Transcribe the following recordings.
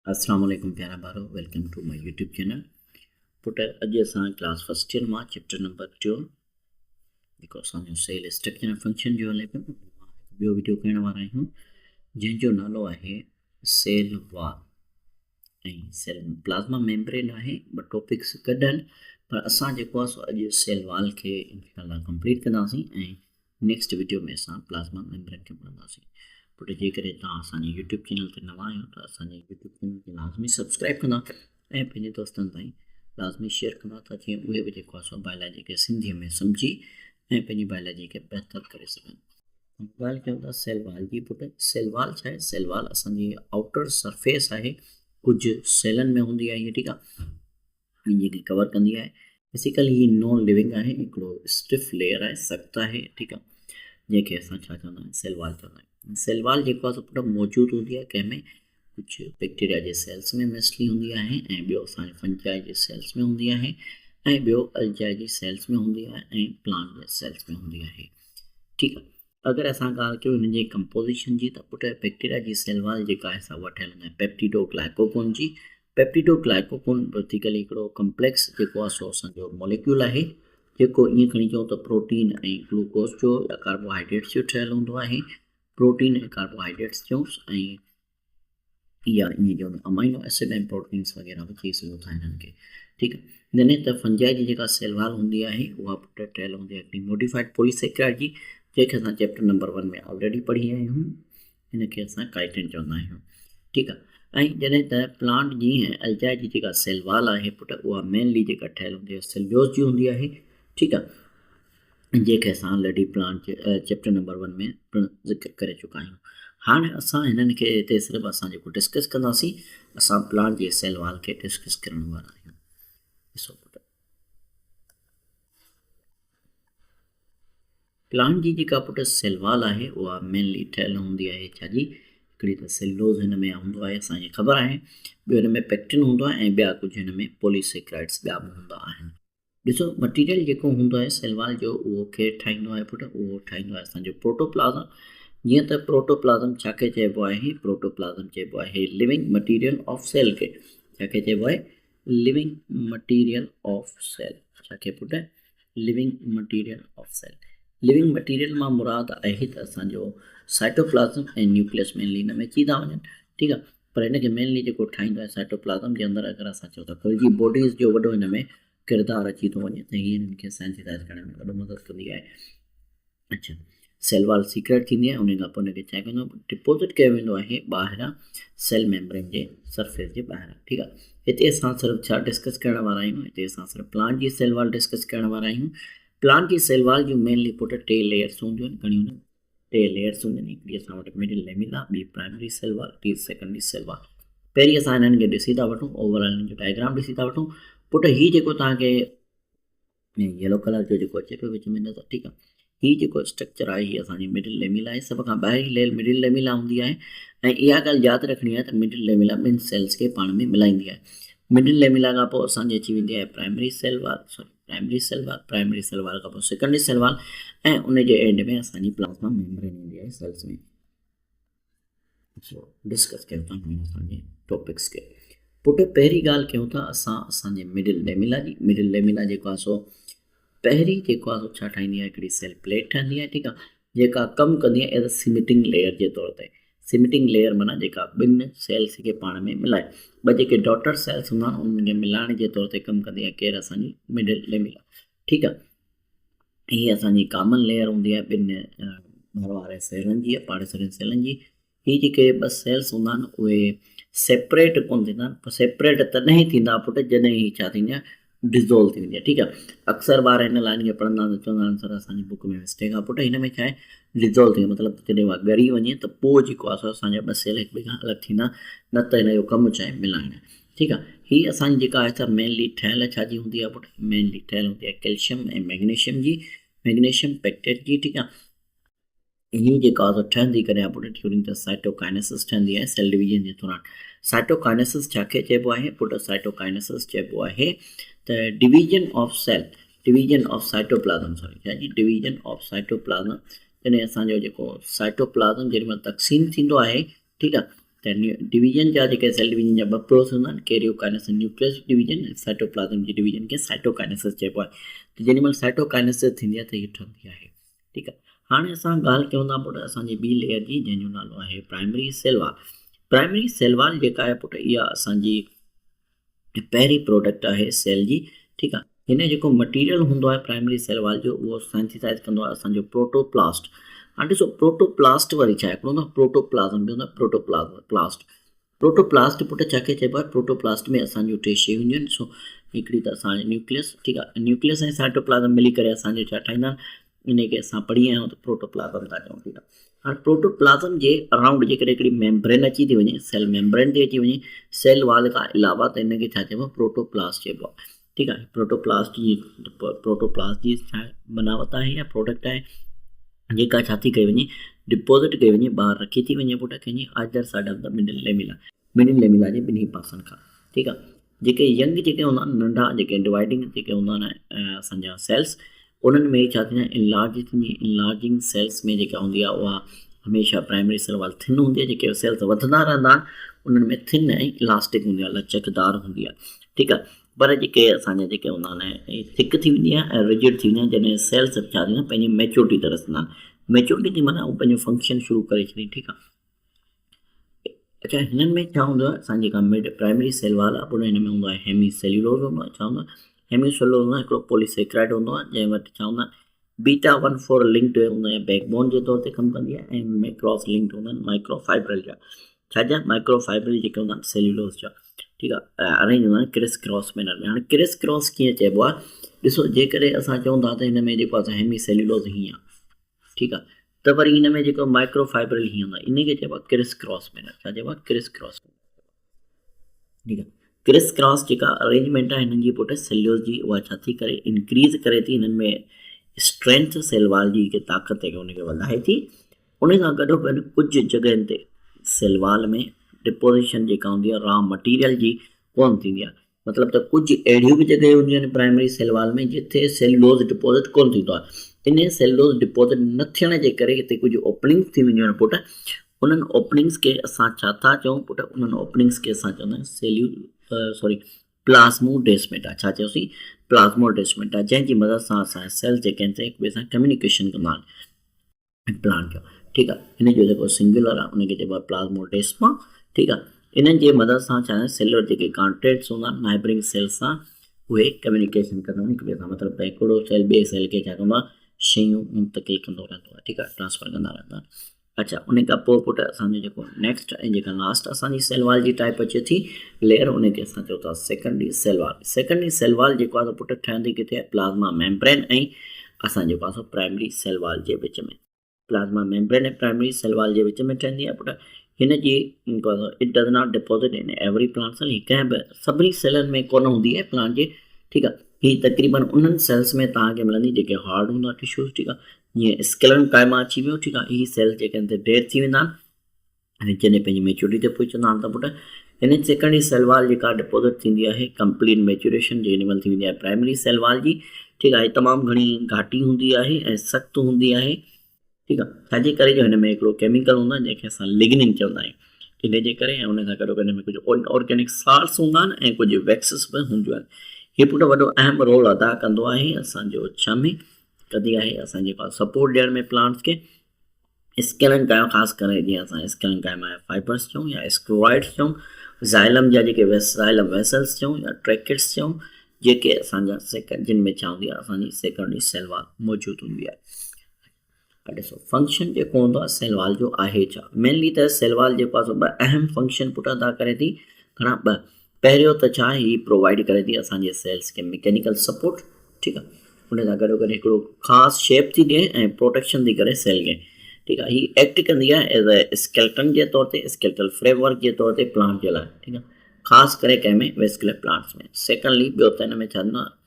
अस्सलाम वालेकुम प्यारा बारो, welcome to my YouTube channel. पुट अॼु असां क्लास फर्स्ट ईयर मां चैप्टर नंबर 2 जेको असांजो सेल स्ट्रक्चर ऐं फंक्शन जो हले पियो, ॿियो वीडियो करण वारा आहियूं जंहिंजो नालो आहे सेल वॉल ऐं सेल प्लाज़्मा मेम्ब्रेन आहे। ॿ टॉपिक्स गॾु आहिनि, पर असां जेको आहे सो अॼु सेल वॉल खे इंशाल्लाह कंप्लीट कंदासीं ऐं नेक्स्ट वीडियो में असां प्लाज़्मा मेम्ब्रेन खे पढ़ंदासीं। पुट जेकॾहिं तव्हां असांजे यूट्यूब चैनल ते नवां आहियो त असांजे यूट्यूब चैनल खे लाज़मी सब्सक्राइब कंदा ऐं पंहिंजे दोस्तनि ताईं लाज़मी शेयर कंदा त जीअं उहे बि जेको आहे सो बायोलॉजी खे सिंधीअ में सम्झी ऐं पंहिंजी बायोलॉजी खे बहितर करे सघनि। ॻाल्हि कयूं था सेल वॉल जी। पुट सेल वॉल छा आहे? सेल वॉल असांजी आउटर सरफेस आहे, कुझु सेलनि में हूंदी आहे, ठीक आहे, जेकी कवर कंदी आहे। बेसिकली ही नॉन लिविंग आहे, हिकिड़ो स्टिफ लेयर आहे, सख़्त आहे, ठीकु आहे, जंहिंखे असां छा चवंदा आहियूं, सेल वॉल चवंदा आहियूं। सेल वॉल जेको आहे पुट मौजूदु हूंदी आहे कंहिंमें, कुझु बैक्टीरिया जे सेल्स में मोस्टली हूंदी आहे, ऐं ॿियो असांजे फंजाई जे सेल्स में हूंदी आहे, ऐं ॿियो अल्जाई जी सेल्स में हूंदी आहे, ऐं प्लांट जे सेल्स में हूंदी आहे, ठीकु आहे। अगरि असां ॻाल्हि कयूं हिन जी कंपोज़िशन जी त पुट बैक्टीरिया जी सेल वॉल जेका आहे सा उहा ठहियलु आहे पेप्टिडोग्लाइकोन जी। पेप्टिडोग्लाइकोन बेसिकली हिकिड़ो कम्प्लेक्स जेको आहे सो असांजो मॉलिक्यूल आहे, जेको ईअं खणी चऊं त प्रोटीन ऐं ग्लूकोस जो या कार्बोहाइड्रेट्स जो ठहियलु हूंदो आहे। प्रोटीन ऐं कार्बोहाइड्रेट्स जो ऐं या ईअं चऊं त अमाइनो एसिड ऐं प्रोटीन्स वग़ैरह बि चई सघूं था हिननि खे, ठीकु आहे। जॾहिं त फंजाई जी जेका सेल वॉल हूंदी आहे उहा पुट ठहियलु हूंदी आहे हिकिड़ी मोडिफाइड पॉलीसेकेराइड जी, जंहिंखे असां चैप्टर नंबर 1 में ऑलरेडी पढ़ी आया आहियूं। हिनखे असां काइटिन चवंदा आहियूं, ठीकु आहे। ऐं जॾहिं त प्लांट जी ऐं अल्जाई जी जेका सेल वॉल आहे पुट उहा मेनली जेका ठहियलु हूंदी आहे सेल्यूलोज जी हूंदी आहे, ठीकु आहे, जंहिंखे असां ऑलरेडी प्लांट जे चैप्टर नंबर 1 में पिणु ज़िक्र करे चुका आहियूं। हाणे असां हिननि खे हिते सिर्फ़ु असां जेको डिस्कस कंदासीं, असां प्लांट जे सेल वॉल खे डिस्कस करण वारा आहियूं। ॾिसो पुट, प्लांट जी जेका पुट सेल वॉल आहे उहा मेनली ठहियलु हूंदी आहे छाजी, हिकिड़ी त सेल्यूलोज हिन में हूंदो आहे, असांखे ख़बर आहे, ॿियो हिन में पेक्टिन हूंदो आहे, ऐं ॿिया कुझु हिन में पॉलीसेकेराइड्स ॿिया बि हूंदा आहिनि। ॾिसो मटीरियल जेको हूंदो आहे सेल वॉल जो उहो खे ठाहींदो आहे पुट, उहो ठाहींदो आहे असांजो प्रोटोप्लाज़म। जीअं त प्रोटोप्लाज़म छा खे चइबो आहे? प्रोटोप्लाज़म चइबो आहे लिविंग मटीरियल ऑफ सेल खे। छा खे चइबो आहे? Living material of cell. छा खे पुट? Living material of cell. Living material मां मुराद आहे त असांजो साइटोप्लाज़म ऐं न्यूक्लियस मेनली हिन में अची था वञनि, ठीकु आहे। पर हिनखे मेनली जेको ठाहींदो आहे साइटोप्लाज़म जे अंदरि, अगरि असां चऊं त गोल्गी बॉडीज़ जो वॾो हिन में किरदारु अची थो वञे, त हीअ हिननि खे सेंसिटाइज़ करण में ॾाढो मदद कंदी आहे। अच्छा, सेल वॉल सीक्रेट थींदी आहे, उन खां पोइ हुनखे छा कंदो, डिपोज़िट कयो वेंदो आहे ॿाहिरां सेल मेम्ब्रेन जे सरफेस जे ॿाहिरां, ठीकु आहे। हिते असां सिर्फ़ु छा डिस्कस करण वारा आहियूं? हिते असां सिर्फ़ु प्लांट जी सेल वॉल डिस्कस करण वारा आहियूं। प्लांट जी सेल वॉल जूं मेनली पुट टे लेयर्स हूंदियूं आहिनि, घणियूं हूंदियूं? टे लेयर्स हूंदियूं आहिनि। हिकिड़ी असां वटि मिडिल लेमिला, ॿी प्राइमरी सेल वॉल, टी सेकेंडरी सेल वॉल। पहिरीं असां हिननि खे ॾिसी था वठूं, ओवरऑल हिननि जो डायग्राम ॾिसी था वठूं। पुट हीअ जेको तव्हांखे येलो कलर जो जेको अचे पियो विच में नज़र, ठीकु आहे, हीअ जेको स्ट्रक्चर आहे हीअ असांजी मिडिल लेमिला आहे। सभ खां ॿाहिरीं लेयर मिडिल लेमिला हूंदी आहे, ऐं इहा ॻाल्हि यादि रखणी आहे त मिडिल लेमिला ॿिनि सेल्स खे पाण में मिलाईंदी आहे। मिडिल लेमिला खां पोइ असांजी अची वेंदी आहे primary cell wall, primary cell wall खां पोइ सेकेंडरी सेल वॉल, ऐं उनजे एंड में असांजी प्लाज़्मा मेम्ब्रेन ईंदी आहे सेल्स में। डिस्कस कयूं था असांजे टॉपिक्स खे। पुट पहिरीं ॻाल्हि कयूं था असां असांजे मिडिल लेमिला जी। मिडिल लेमिला जेको आहे सो पहिरीं जेको आहे सो छा ठाहींदी आहे? हिकिड़ी सेल प्लेट ठहंदी आहे, ठीकु आहे, जेका कमु कंदी आहे एज़ अ सिमिटिंग लेयर जे तौर ते। सिमिटिंग लेयर माना जेका ॿिनि सेल्स खे पाण में मिलाए, ॿ जेके डॉटर सेल्स हूंदा आहिनि उन्हनि खे मिलाइण जे तौर ते कमु कंदी आहे केरु? असांजी मिडिल लेमिला, ठीकु आहे। हीअ असांजी कॉमन लेयर हूंदी आहे ॿिनि घर वारे सेलनि जी, पाड़ेसरनि सेलनि जी। हीअ जेके ॿ सेल्स हूंदा आहिनि उहे सेपरेट कोन थींदा आहिनि, पर सेपरेट तॾहिं ई थींदा पुट जॾहिं ही छा थींदी आहे? डिज़ोल्व थी वेंदी आहे, ठीकु आहे। अक्सर ॿार हिन लाइन खे पढ़ंदा आहिनि त चवंदा आहिनि सर असांजी बुक में मिस्टेक आहे। पुट हिन में छा आहे? डिज़ोल्व थी, मतिलबु जॾहिं उहा ॻरी वञे त पोइ जेको आहे सो असांजा ॿ सेल हिक ॿिए खां अलॻि थींदा, न त हिन जो कमु छा आहे? मिलाइण, ठीकु आहे। हीअ असांजी जेका आहे त मेनली ठहियलु छाजी हूंदी आहे पुट? मेनली ठहियलु हूंदी आहे कैल्शियम ऐं मैग्नीशियम जी, मैग्नीशियम पेक्टेट जी, ठीकु आहे। हीअ जेका आहे ठहंदी कॾहिं पुट ड्यूरिंग द साइटोकाइनेसिस ठहंदी आहे सेल डिवीजन जे दौरान। साइटोकाइनेसिस छा खे चइबो आहे पुट? साइटोकाइनेसिस चइबो आहे त division of cell, division of cytoplasm, sorry छा जी? Division of साइटोप्लाज़म। जॾहिं असांजो जेको साइटोप्लाज़म जेॾी महिल तक़सीम थींदो आहे, ठीकु आहे, डिवीजन जा जेके सेल डिवीजन जा ॿ प्रोसेस हूंदा आहिनि, कैरियोकाइनेसिस न्यूक्लियस डिवीजन ऐं साइटोप्लाज़म जी डिवीजन खे साइटोकाइनेसिस चइबो आहे। त जेॾी महिल साइटोकाइनेसिस थींदी आहे त हीअ ठहंदी आहे। ठीकु आहे, हाणे असां ॻाल्हि कयूं था पुटु असांजी ॿी लेयर जी जंहिंजो नालो आहे primary cell wall. Primary cell wall जेका आहे पुटु इहा असांजी पहिरीं प्रोडक्ट आहे सेल जी। ठीकु आहे, हिन जेको मटीरियल हूंदो आहे प्राइमरी सेल वॉल जो उहो सेंथिसाइज़ कंदो आहे असांजो प्रोटोप्लास्ट। हाणे ॾिसो प्रोटोप्लास्ट वरी छा आहे, हिकिड़ो हूंदो आहे प्रोटोप्लाज़म, ॿियो हूंदो आहे प्रोटोप्लास्ट। प्रोटोप्लास्ट पुटु छाखे चइबो आहे, प्रोटोप्लास्ट में असांजूं टे शयूं हूंदियूं आहिनि। सो हिकिड़ी त असांजी न्यूक्लियस, ठीकु आहे, न्यूक्लियस ऐं साइटोप्लाज़म मिली करे असांजो छा ठाहींदा आहिनि, इन खे असां पढ़ी आया आहियूं त प्रोटोप्लाज़म था चऊं। ठीकु आहे, हाणे प्रोटोप्लाज़म जे अराउंड जेकॾहिं हिकिड़ी मेम्ब्रेन अची थी वञे, सेल मेम्ब्रेन ते अची वञे सेल वॉल खां अलावा, त हिनखे छा चइबो आहे, प्रोटोप्लास्ट चइबो आहे। ठीकु आहे, प्रोटोप्लास्ट जी छा बनावट आहे या प्रोडक्ट आहे जेका छा थी कई वञे, डिपोज़िट कई वञे, ॿाहिरि रखी थी वञे पुटु कंहिंजी other side of the middle lamella जे ॿिन्ही पासनि खां। ठीकु आहे, जेके यंग जेके हूंदा आहिनि, नंढा जेके डिवाइडिंग जेके हूंदा आहिनि असांजा सेल्स, उन्हनि में छा थींदा आहिनि, इनलार्जिंग सेल्स में जेका हूंदी आहे उहा हमेशह प्राइमरी सेल वॉल थिन हूंदी आहे। जेके सेल्स वधंदा रहंदा आहिनि उन्हनि में थिन ऐं इलास्टिक हूंदी आहे, लचकदार हूंदी आहे। ठीकु आहे, पर जेके असांजा जेके हूंदा आहिनि थिक थी वेंदी आहे ऐं रिजिड थी वेंदी आहे जॾहिं सेल्स छा थींदा आहिनि, पंहिंजी मैच्योरिटी ते रसंदा आहिनि। मैच्योरिटी थी माना उहो पंहिंजो फंक्शन शुरू करे छॾी। ठीकु आहे, अच्छा हिननि में छा हूंदो आहे, असांजी जेका प्राइमरी सेल वॉल आहे पुटु हिन में हूंदो आहे हेमी सेल्यूलोज़ हूंदो आहे। छा हूंदो आहे, हेमी सेल्यूलोज़ हूंदो आहे, हिकिड़ो पॉलीसेक्राइड हूंदो आहे जंहिं वटि छा हूंदो आहे, β14 लिंक्ड हूंदो आहे, बैकबोन जे तौर ते कमु कंदी आहे, ऐं मैक्रॉस लिंक्ड हूंदा आहिनि माइक्रोफाइब्रिल जा। छाजा माइक्रोफाइब्रिल जेके हूंदा आहिनि सेल्यूलोज़ जा। ठीकु आहे, अरेंज हूंदा आहिनि क्रिस क्रॉस मैनर में। हाणे क्रिस क्रॉस कीअं चइबो आहे, ॾिसो जेकॾहिं असां चऊं था त हिन में जेको असां हेमी सेल्यूलोज़ हीअं आहे, ठीकु आहे, त वरी हिन में जेको माइक्रोफाइब्रिल हीअं हूंदो आहे, इनखे चइबो आहे क्रिस क्रॉस मैनर। छा चइबो आहे, क्रिस क्रॉस। ठीकु आहे, क्रिस क्रॉस जेका अरेंजमेंट आहे हिननि जी पुटु सेल्यूलोज़ जी, उहा छा थी करे इंक्रीज़ करे थी, हिननि में स्ट्रेंथ सेल वॉल जी जेके ताक़त आहे उनखे वधाए थी। उन सां गॾो गॾु कुझु जॻहियुनि ते सेल वॉल में डिपोज़िशन जेका हूंदी आहे रॉ मटीरियल जी कोन थींदी आहे। मतिलबु त कुझु अहिड़ियूं बि जॻहियूं हूंदियूं आहिनि प्राइमरी सेल वॉल में जिथे सेल्यूलोज़ डिपोज़िट कोन थींदो आहे। इन सेल्यूलोज़ डिपोज़िट न थियण जे करे हिते कुझु ओपनिंग्स थी वेंदियूं आहिनि पुटु। उन्हनि ओपनिंग्स खे असां छा था चऊं पुटु, उन्हनि ओपनिंग्स खे असां चवंदा आहियूं प्लाज़्मोडेस्मेटा। छा चयोसीं, प्लाज़्मोडेस्मेटा, जंहिंजी मदद सां असांजा सेल्स जेके आहिनि हिक ॿिए सां कम्युनिकेशन कंदा आहिनि प्लांट जो। ठीकु आहे, हिन जो जेको सिंगुलर आहे उनखे चइबो आहे प्लाज़्मोडेस्मा। ठीकु आहे, इन्हनि जे मदद सां छा आहे, सेलुलर जेके कॉन्टेक्ट्स हूंदा आहिनि नाइबरिंग सेल्स सां, उहे कम्युनिकेशन कंदा आहिनि हिक ॿिए सां। मतिलबु हिकिड़ो सेल ॿिए सेल खे छा कंदो आहे, शयूं मुंतकिल कंदो रहंदो आहे। ठीकु आहे, ट्रांसफर कंदा रहंदा आहिनि। अच्छा, उन खां पोइ पुटु असांजो जेको नेक्स्ट ऐं जेका लास्ट असांजी सेल वॉल जी टाइप अचे थी लेयर, उनखे असां चऊं था secondary cell wall. Secondary cell wall जेको आहे पुटु ठहंदी किथे आहे, प्लाज़्मा मेम्ब्रेन ऐं असां जेको आहे प्राइमरी सेल वॉल जे विच में। प्लाज़्मा मेम्ब्रेन ऐं प्राइमरी सेल वॉल जे विच में ठहंदी आहे पुटु। हिन जी it does not deposit in every plant cell, हीअ कंहिं बि सभिनी सेलनि में कोन हूंदी आहे प्लांट जे। ठीकु आहे, हीअ तक़रीबन उन्हनि सेल्स में तव्हांखे मिलंदी जेके हार्ड हूंदा टिश्यूज़। ठीकु आहे, जीअं स्केलन काइमा अची वियो। ठीकु आहे, हीअ सेल्स जेके आहिनि डेड थी वेंदा आहिनि ऐं जॾहिं पंहिंजी मेच्योरिटी ते पहुचंदा आहिनि त पुटु हिन सेकेंडरी सेल वॉल जेका डिपोज़िट थींदी आहे कंप्लीट मेच्योरेशन जेॾी महिल थी वेंदी आहे प्राइमरी सेल वॉल जी। ठीकु आहे, तमामु घणी घाटी हूंदी आहे ऐं सख़्तु हूंदी आहे। ठीकु आहे, छाजे करे जो हिन में हिकिड़ो केमिकल हूंदो आहे जंहिंखे असां लिग्निन चवंदा आहियूं। इन जे करे ऐं उन सां गॾो हिन में कुझु ऑर्गेनिक साल्ट्स हूंदा आहिनि ऐं कुझु वैक्सिस बि हूंदियूं आहिनि। हीअ पुटु वॾो अहम रोल अदा कंदो आहे असांजो छा में कंदी आहे, असांजे पास सपोर्ट ॾियण में प्लांट्स खे। स्केलन काइमा ख़ासि करे जीअं असां स्केलन काइमा फाइबर्स चऊं या स्क्रोइड्स चऊं, ज़ाइलम जा जेके ज़ाइलम वेसल्स चऊं या ट्रैकेट्स चऊं, जेके असांजा जिन में छा हूंदी आहे असांजी सेकेंडरी सेल वॉल मौजूदु हूंदी आहे। ॾिसो फंक्शन जेको हूंदो आहे सेल वॉल जो आहे छा, मेनली त सेल वॉल जेको आहे ॿ अहम फंक्शन पुटु अदा करे थी। घणा ॿ, पहिरियों त छा हीअ प्रोवाइड करे थी असांजे सेल्स खे मैकेनिकल सपोर्ट। ठीकु आहे, उन सां गॾो गॾु हिकिड़ो ख़ासि शेप थी ॾिए ऐं प्रोटेक्शन थी करे सेल खे। ठीकु आहे, हीअ एक्ट कंदी आहे एज़ अ स्केलेटन जे तौर ते, स्केलेटल फ्रेमवर्क जे तौर ते प्लांट जे लाइ। ठीकु आहे, ख़ासि करे कंहिंमें वेस्कुलर प्लांट्स में। सेकेंडली ॿियो त हिन में छा थींदो आहे,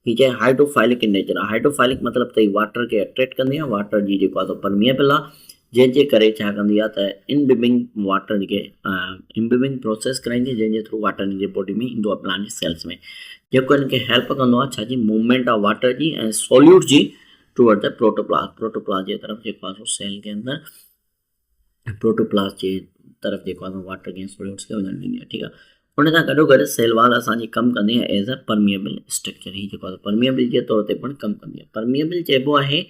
हीअ चए हाइड्रोफाइलिक इन नेचर आहे। हाइड्रोफाइलिक मतिलबु त हीअ वाटर खे अट्रैक्ट कंदी आहे, वाटर जी जेको आहे परमिएबल आहे, जंहिंजे करे छा कंदी आहे त इनबिबिंग वाटर खे इनबिबिंग प्रोसेस कराईंदी, जंहिंजे थ्रू वाटर हिन जे बॉडी में ईंदो आहे प्लांट जी सेल्स में, जेको हिनखे हेल्प कंदो आहे छाजी मूवमेंट ऑफ वाटर जी ऐं सॉल्यूट जी टूवर्ड द प्रोटोप्लास्ट। प्रोटोप्लास्ट जे तरफ़ जेको आहे सेल के अंदरि प्रोटोप्लास्ट जे तरफ़ जेको आहे वाटर गैस फ्लूइड्स खे वञणु ॾींदी आहे, ठीकु आहे। उन सां गॾोगॾु सेल वॉल असांजी कमु कंदी आहे एज़ अ परमिएबल स्ट्रक्चर। ही जेको आहे परमिएबल जे तौर ते पिणु कमु कंदी आहे। परमिएबल चइबो आहे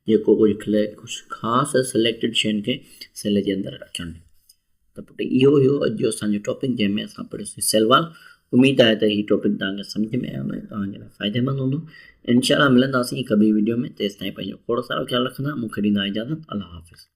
जेको कुझु ख़ासि सिलेक्टेड शयुनि खे सेल जे अंदरि रखणु। त पुट इहो हुयो अॼु जो असांजो टॉपिक जंहिंमें असां पढ़ियोसीं सेल वॉल। उमेद आहे त हीउ टॉपिक तव्हांखे सम्झ में आयो ऐं तव्हांजे लाइ फ़ाइदेमंद हूंदो। इंशाअल्लाह मिलंदासीं हिकु ॿी वीडियो में। तेसिताईं पंहिंजो खोड़ सारो ख़्यालु रखंदा। मूंखे ॾींदा इजाज़त। अल्लाह हाफ़िज़।